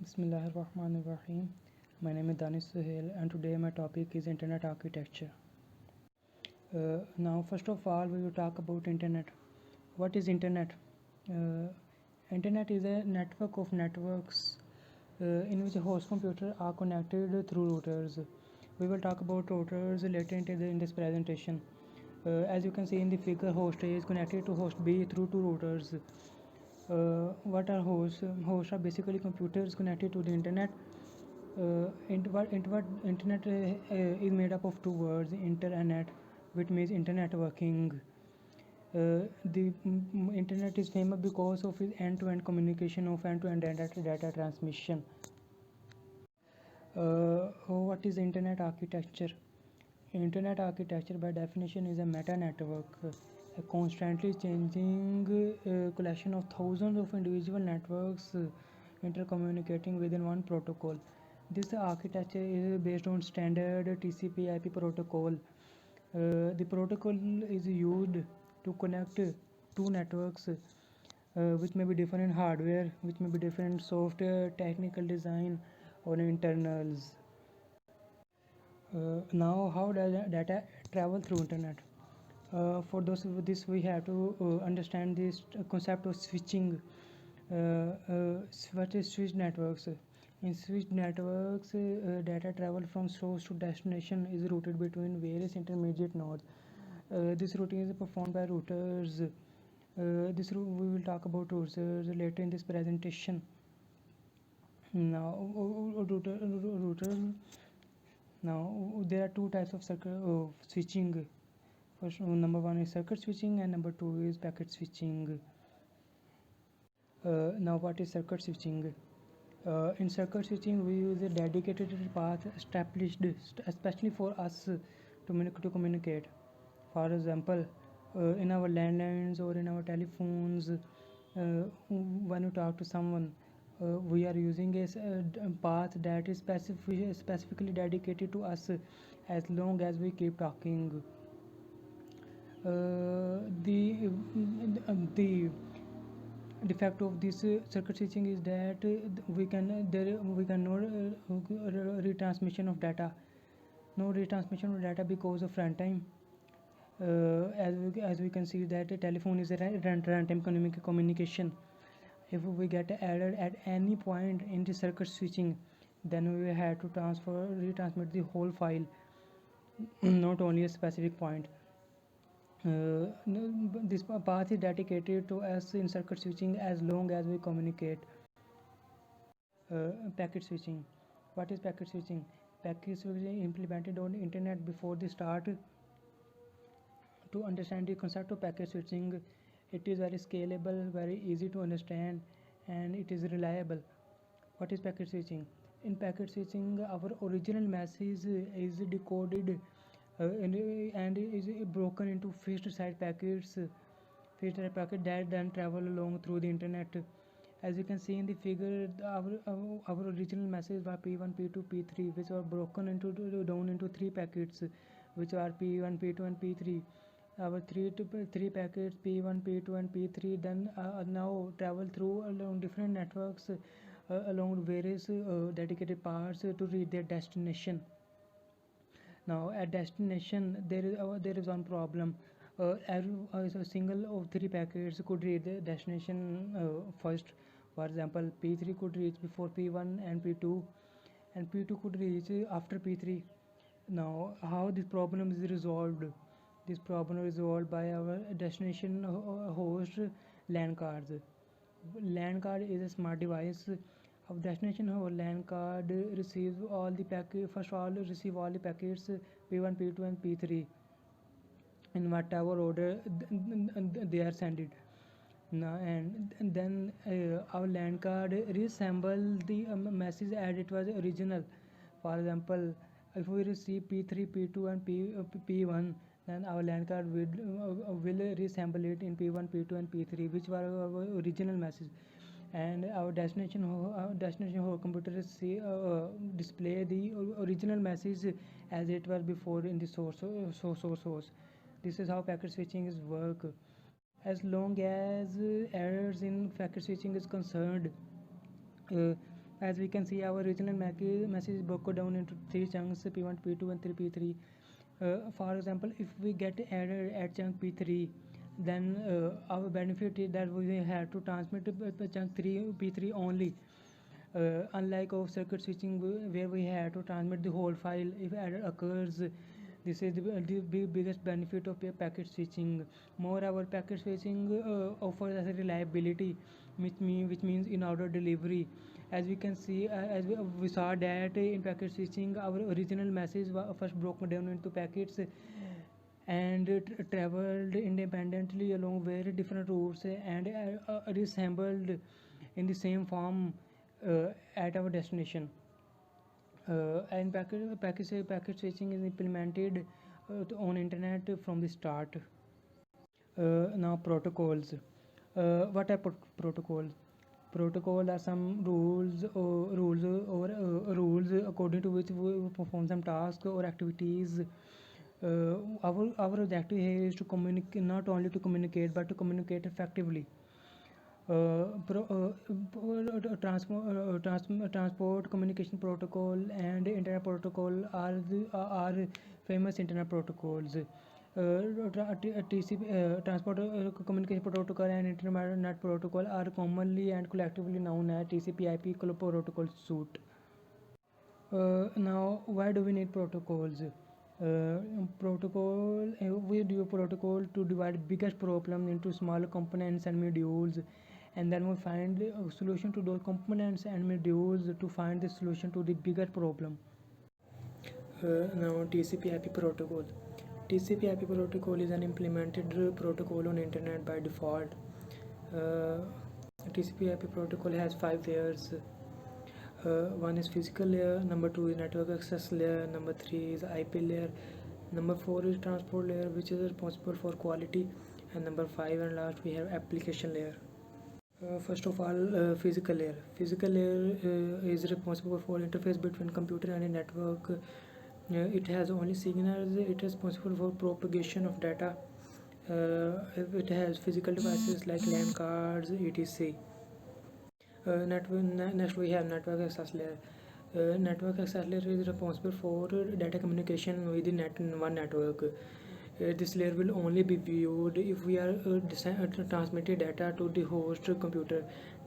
Bismillahirrahmanirrahim. My name is Danish Suhail and today my topic is Internet Architecture. Now first of all we will talk about Internet. What is Internet? Uh, Internet is a network of networks in which host computers are connected through routers. We will talk about routers later in this presentation. As you can see in the figure, host A is connected to host B through two routers. What are hosts? Hosts are basically computers connected to the internet. Internet is made up of two words, internet, which means internet working. The internet is famous because of its end-to-end communication of end-to-end data transmission. What is internet architecture? Internet architecture by definition is a meta network, a constantly changing collection of thousands of individual networks intercommunicating within one protocol. This architecture is based on standard TCP/IP protocol. The protocol is used to connect two networks which may be different in hardware, which may be different in software, technical design, or internals. Now, how does data travel through internet? For this, we have to understand this concept of switching. What is switch networks? In switch networks, data travel from source to destination is routed between various intermediate nodes. This routing is performed by routers. We will talk about routers later in this presentation. Now, router. Now, there are two types of circuit switching. First, number one is circuit switching, and number two is packet switching. Now, what is circuit switching? In circuit switching, we use a dedicated path established especially for us to communicate. For example, in our landlines or in our telephones, when you talk to someone, we are using a path that is specifically dedicated to us as long as we keep talking. The defect of this circuit switching is that we can no retransmission of data, no retransmission of data because of runtime. As we can see that a telephone is a runtime communication. If we get error at any point in the circuit switching, then we have to retransmit the whole file, not only a specific point. This path is dedicated to us in circuit switching as long as we communicate. Packet switching. What is packet switching? Packet switching implemented on the internet before the start. To understand the concept of packet switching, it is very scalable, very easy to understand, and it is reliable. What is packet switching? In packet switching, our original message is decoded and is broken into fixed side packets, that then travel along through the internet. As you can see in the figure, our original message was P1, P2, P3, which were broken into down into three packets, which are P1, P2, and P3. Our three packets P1, P2, and P3 then now travel through along different networks along various dedicated paths to reach their destination. Now at destination there is one problem. A single of three packets could reach the destination first. For example, P3 could reach before P1 and P2, and P2 could reach after P3. Now, how this problem is resolved? This problem is resolved by our destination host LAN cards. LAN card is a smart device. Our destination LAN card receives all the packets. First of all, receive all the packets P1, P2, and P3 in whatever order they are sent it. Now, and then our LAN card reassemble the message as it was original. For example, if we receive P3, P2, and P1, then our LAN card will reassemble it in P1, P2, and P3, which were our original message. And our destination computer display the original message as it was before in the source. This is how packet switching is work. As long as errors in packet switching is concerned, uh, As we can see, our original message is broken down into three chunks: P1, P2, and 3 P3. For example, if we get added at chunk P3, then our benefit is that we have to transmit chunk 3 P3 only. Unlike of circuit switching where we have to transmit the whole file if error occurs. This is the biggest benefit of packet switching. Moreover, packet switching offers us reliability, which means in order delivery. As we can see, as we saw that in packet switching, our original message was first broken down into packets and traveled independently along very different routes and reassembled in the same form at our destination. And packet switching is implemented on internet from the start. Now protocols. What are protocols? Protocol are some rules according to which we perform some tasks or activities. Our objective here is to communicate, not only to communicate but to communicate effectively. Transport communication protocol and internet protocol are famous internet protocols. Transport communication protocol and internet protocol are commonly and collectively known as TCP/IP protocol suite. Now, why do we need protocols? We do a protocol to divide biggest problem into smaller components and modules, and then we find a solution to those components and modules to find the solution to the bigger problem. Now, TCP/IP protocol. TCP/IP protocol is an implemented protocol on internet by default. TCP/IP protocol has 5 layers. One is physical layer, number 2 is network access layer, number 3 is IP layer, number 4 is transport layer, which is responsible for quality, and number 5 and last we have application layer. First of all, physical layer. Physical layer is responsible for interface between computer and a network. It has only signals. It is responsible for propagation of data. It has physical devices like LAN cards, etc. Next we have network access layer. Network access layer is responsible for data communication within one network. This layer will only be viewed if we are transmitted data to the host computer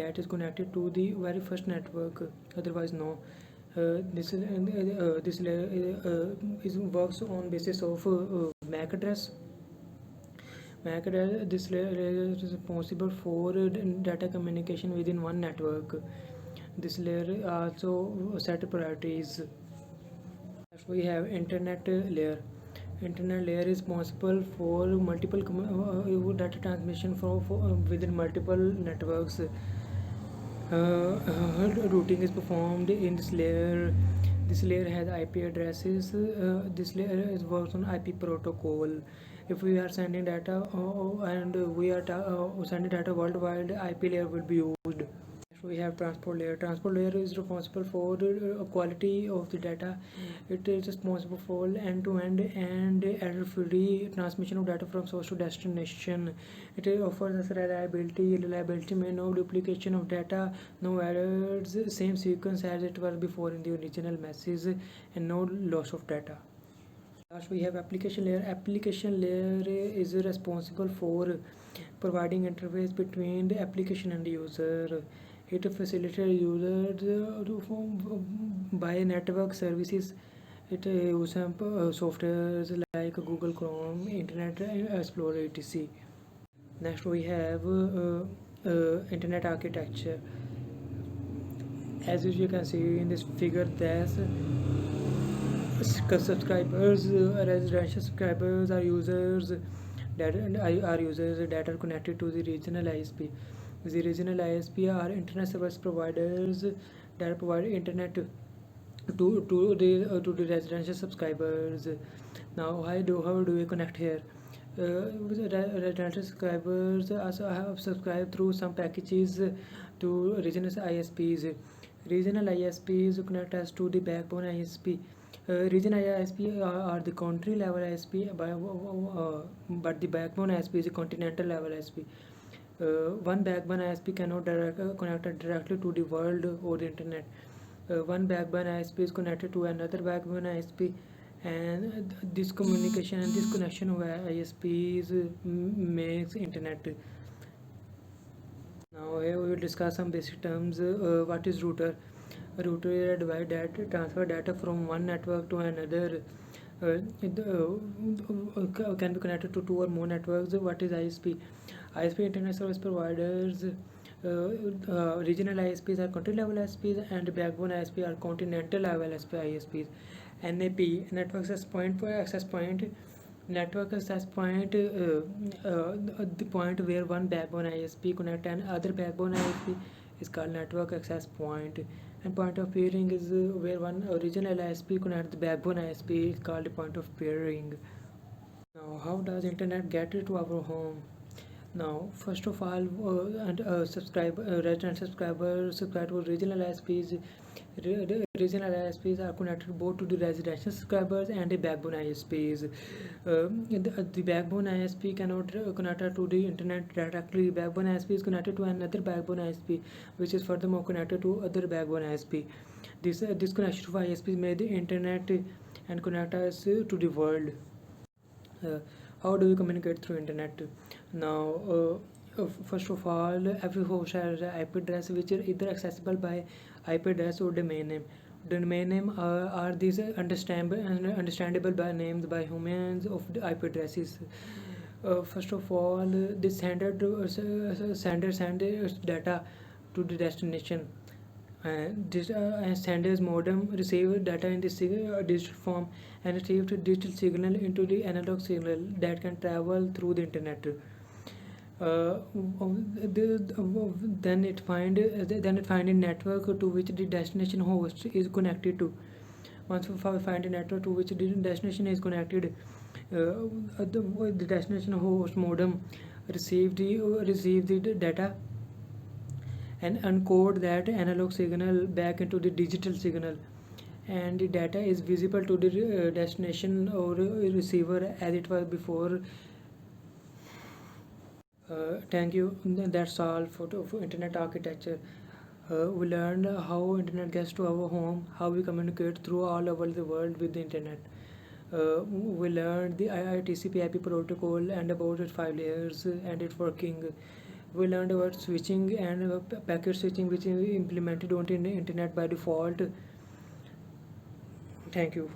that is connected to the very first network. Otherwise, no. This layer works on basis of MAC address. This layer is responsible for data communication within one network. This layer also set priorities. Next we have internet layer. Internet layer is responsible for multiple data transmission within multiple networks. Routing is performed in this layer. This layer has IP addresses. This layer works on IP protocol. If we are sending data and we are sending data worldwide, IP layer will be used. Next we have transport layer. Transport layer is responsible for quality of the data. It is responsible for end-to-end and error-free transmission of data from source to destination. It offers us reliability means no duplication of data, no errors, same sequence as it was before in the original message, and no loss of data. Last we have application layer. Application layer is responsible for providing interface between the application and the user. It facilitates users by network services. It uses softwares like Google Chrome, Internet Explorer, etc. Next we have internet architecture. As you can see in this figure, there's subscribers, residential subscribers are users that are connected to the regional ISP. The regional ISP are internet service providers that provide internet to the residential subscribers. Now, how do we connect here? Residential subscribers also have subscribed through some packages to regional ISPs. Regional ISPs connect us to the backbone ISP. Regional ISP are the country level ISP, but the backbone ISP is a continental level ISP. One backbone ISP cannot connect directly to the world or the internet. One backbone ISP is connected to another backbone ISP, and this communication and this connection of ISPs makes internet. Now here we will discuss some basic terms. What is router? A router is a device that transfer data from one network to another. Can be connected to two or more networks. What is ISP? ISP, internet service providers. Regional ISPs are country level ISPs, and backbone ISP are continental level ISPs. NAP, network access point. Network access point, the point where one backbone ISP connect and other backbone ISP is called network access point. And point of peering is where one original ISP connect the backbone ISP is called the point of peering. Now, how does internet get to our home? Now, first of all, resident subscribers subscribe to regional ISPs. Regional ISPs are connected both to the residential subscribers and the backbone ISPs. The backbone ISP cannot connect to the internet directly. Backbone ISP is connected to another backbone ISP, which is furthermore connected to other backbone ISP. This connection of ISPs made the internet and connect us to the world. How do we communicate through internet? Now, first of all, every host has an IP address which is either accessible by IP address or domain name. Domain name are these understandable by names by humans of the IP addresses. First of all, the sender sends data to the destination. This sender's modem receives data in the digital form and retrieves the digital signal into the analog signal that can travel through the internet. Then it find a network to which the destination host is connected to. Once we find a network to which the destination is connected, the destination host modem receive the data and encode that analog signal back into the digital signal, and the data is visible to the destination or receiver as it was before. Thank you. That's all for internet architecture. We learned how internet gets to our home, how we communicate through all over the world with the internet. We learned the TCP/IP protocol and about its 5 layers and its working. We learned about switching and packet switching, which is implemented on the internet by default. Thank you.